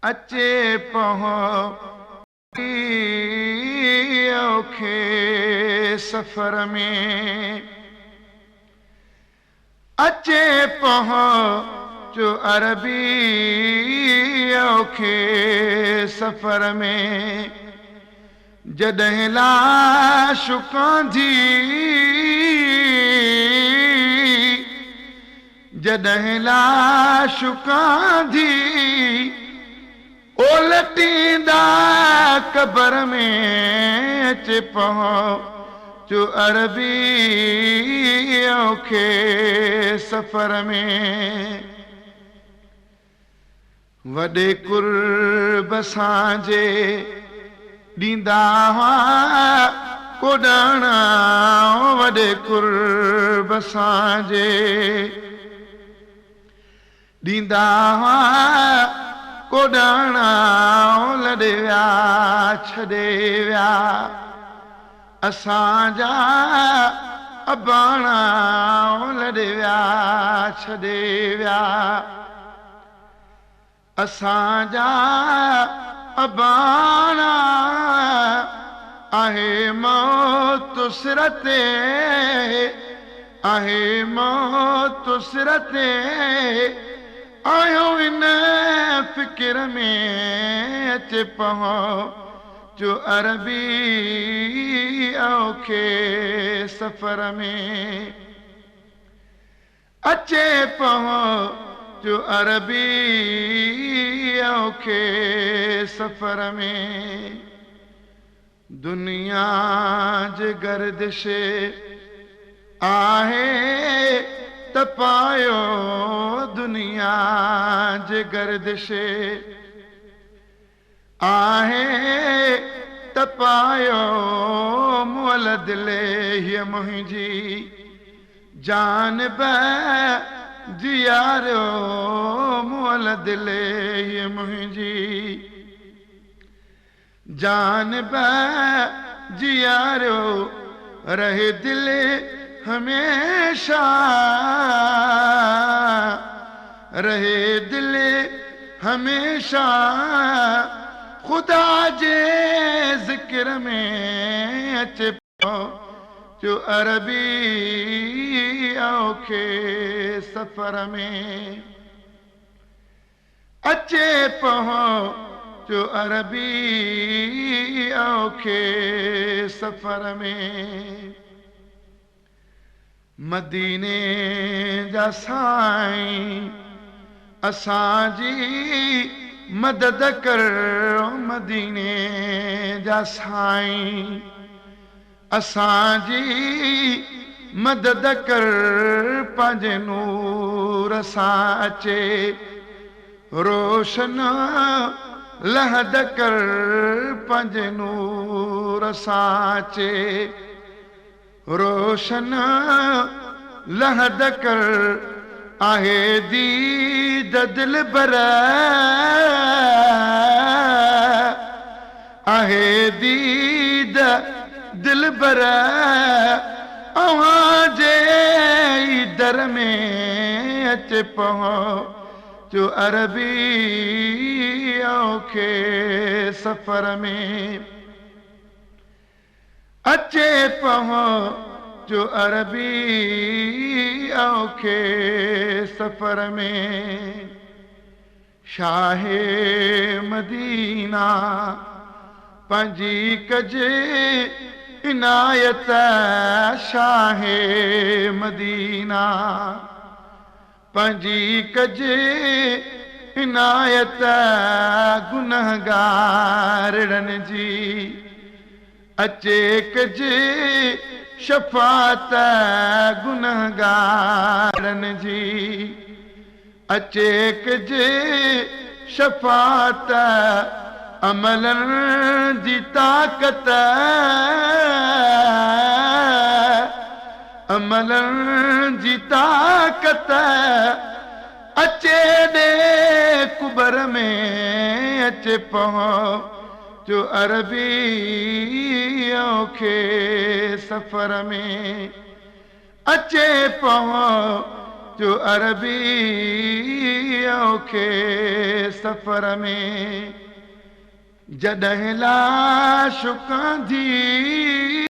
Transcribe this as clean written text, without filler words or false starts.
अचे पहुची औखे सफ़र में अचे पहुचो अरबी औखे सफ़र में जॾहिं लाशु कांधी जॾहिं लाशु कांधी ओलटींदा क़बर में अचे पहुचो अरबी औखे सफ़र में वॾे कुर्ब सां ॾींदा हुआ कोॾण वॾे कुर्ब सां ॾींदा हुआ कोॾण लॾे विया छॾे विया असांजा अबाणा लॾे विया छॾे विया असांजा अबाणा आहे मौत सिर ते आहे मौत सिर ते आयो इन फ़िक्र में अचे पहुचो अरबी औखे सफ़र में अचे पहुचो अरबी औखे सफ़र में दुनिया जे गर्दिश आहे तपायो दुनिया जे गर्दिश आहे तपायो मुअल दिले हीअ मुंहिंजी जानिब जियारियो मुअल दिले हीअ मुंहिंजी जानिब जियारियो रहे दिल हमेशा रहे दिल हमेशा खुदा जे ज़िक्र में अचे पहुचो अरबी औखे सफ़र में अचे पहुचो अरबी औखे सफ़र में मदीने जा साईं असांजी मदद कर मदीने जा साईं असांजी मदद कर पंहिंजे नूर सां अचे रोशन लहद कर पंहिंजे नूर सां अचे रोशन लहद कर आहे दीद दिल बर आहे दीद दिल बर अवां जे दर में अचे पहुचो अरबी औखे सफ़र में अचे पहुचो अरबी औखे सफ़र में शाहे मदीना पंहिंजी कजे इनायत शाहे मदीना पंहिंजी कजे इनायत गुनहगारनि जी अचे कजे शफ़ात गुनहगारनि जी अचे कजे शफ़ात अमलनि जी ताक़त अमलनि जी ताक़त अचे ॾे कुबर में अचे पहुचो अरबी औखे सफ़र में अचे पहुचो जो अरबी औखे सफ़र में जॾहिं लाश कांधी